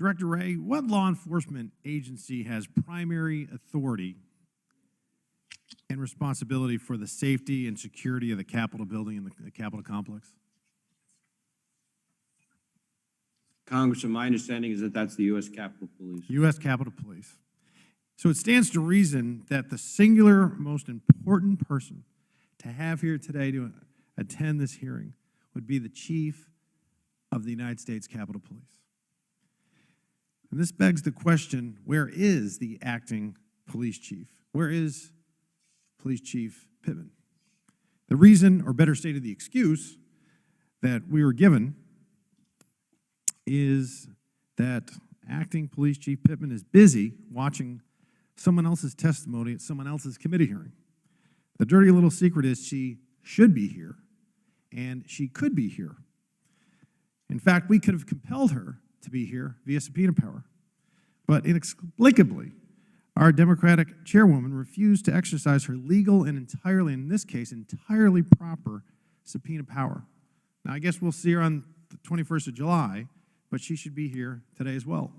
Director Wray, what law enforcement agency has primary authority and responsibility for the safety and security of the Capitol building and the Capitol complex? Congressman, my understanding is that that's the U.S. Capitol Police. U.S. Capitol Police. So it stands to reason that the singular most important person to have here today to attend this hearing would be the Chief of the United States Capitol Police. And this begs the question, where is the acting police chief? Where is Police Chief Pittman? The reason, or better stated, the excuse that we were given is that acting Police Chief Pittman is busy watching someone else's testimony at someone else's committee hearing. The dirty little secret is she should be here, and she could be here. In fact, we could have compelled her to be here via subpoena power, but inexplicably, our Democratic chairwoman refused to exercise her legal and entirely, in this case, entirely proper subpoena power. Now, I guess we'll see her on the 21st of July, but she should be here today as well.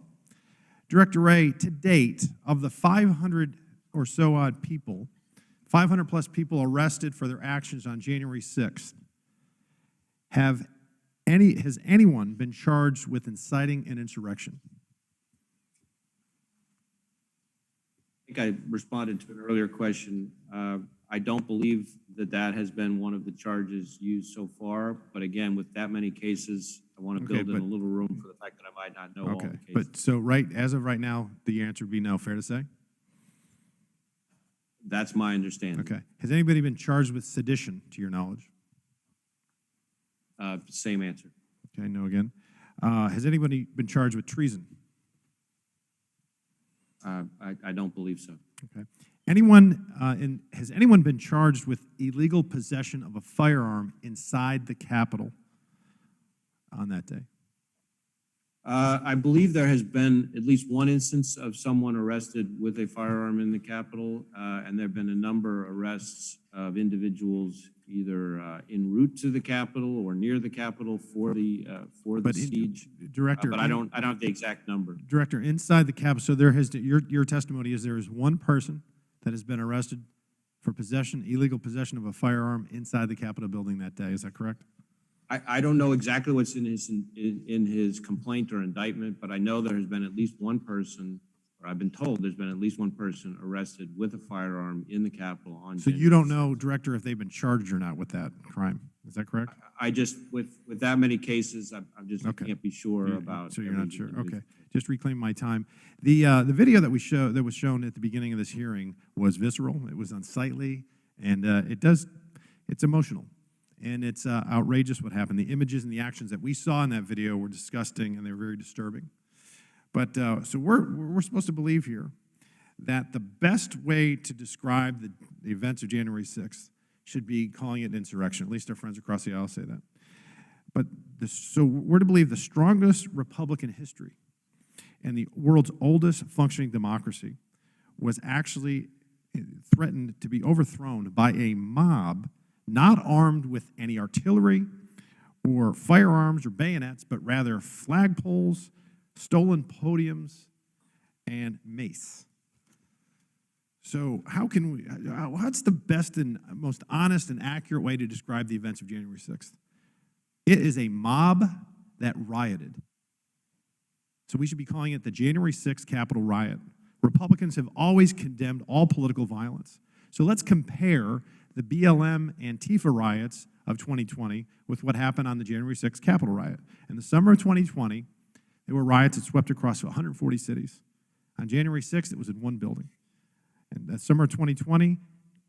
Director Wray, to date, of the 500 or so odd people, 500 plus people arrested for their actions on January 6th, has anyone been charged with inciting an insurrection? I think I responded to an earlier question. I don't believe that that has been one of the charges used so far. But again, with that many cases, I want to build in a little room for the fact that I might not know all the cases. But so as of right now, the answer would be no, fair to say? That's my understanding. Okay. Has anybody been charged with sedition, to your knowledge? Same answer. Okay, no again. Has anybody been charged with treason? I don't believe so. Okay. Has anyone been charged with illegal possession of a firearm inside the Capitol on that day? I believe there has been at least one instance of someone arrested with a firearm in the Capitol, and there have been a number of arrests of individuals either en route to the Capitol or near the Capitol for the siege. Director, but I don't have the exact number. Director, inside the Capitol, so there has your testimony is there is one person that has been arrested for illegal possession of a firearm inside the Capitol building that day. Is that correct? I don't know exactly what's in his complaint or indictment, but I know there has been at least one person, or I've been told there's been at least one person arrested with a firearm in the Capitol on. So you don't know, Director, if they've been charged or not with that crime. Is that correct? I just with that many cases, I can't be sure about. So you're not sure. Okay, just reclaim my time. The video that was shown at the beginning of this hearing was visceral. It was unsightly, and it's emotional. And it's outrageous what happened. The images and the actions that we saw in that video were disgusting, and they were very disturbing. But so we're supposed to believe here that the best way to describe the events of January 6th should be calling it an insurrection. At least our friends across the aisle say that. But so we're to believe the strongest republic in history and the world's oldest functioning democracy was actually threatened to be overthrown by a mob not armed with any artillery or firearms or bayonets, but rather flagpoles, stolen podiums, and mace. So what's the best and most honest and accurate way to describe the events of January 6th? It is a mob that rioted. So we should be calling it the January 6th Capitol riot. Republicans have always condemned all political violence. So let's compare the BLM Antifa riots of 2020 with what happened on the January 6th Capitol riot. In the summer of 2020, there were riots that swept across 140 cities. On January 6th, it was in one building. And that summer of 2020,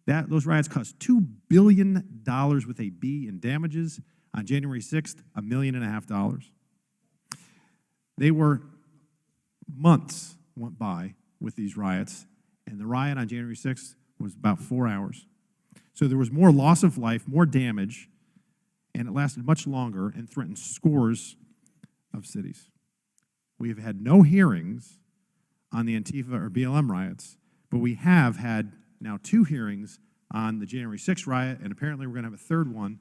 those riots cost $2 billion with a B in damages. On January 6th, $1.5 million. They were months went by with these riots, and the riot on January 6th was about 4 hours. So there was more loss of life, more damage, and it lasted much longer and threatened scores of cities. We have had no hearings on the Antifa or BLM riots, but we have had now 2 hearings on the January 6th riot, and apparently we're going to have a third one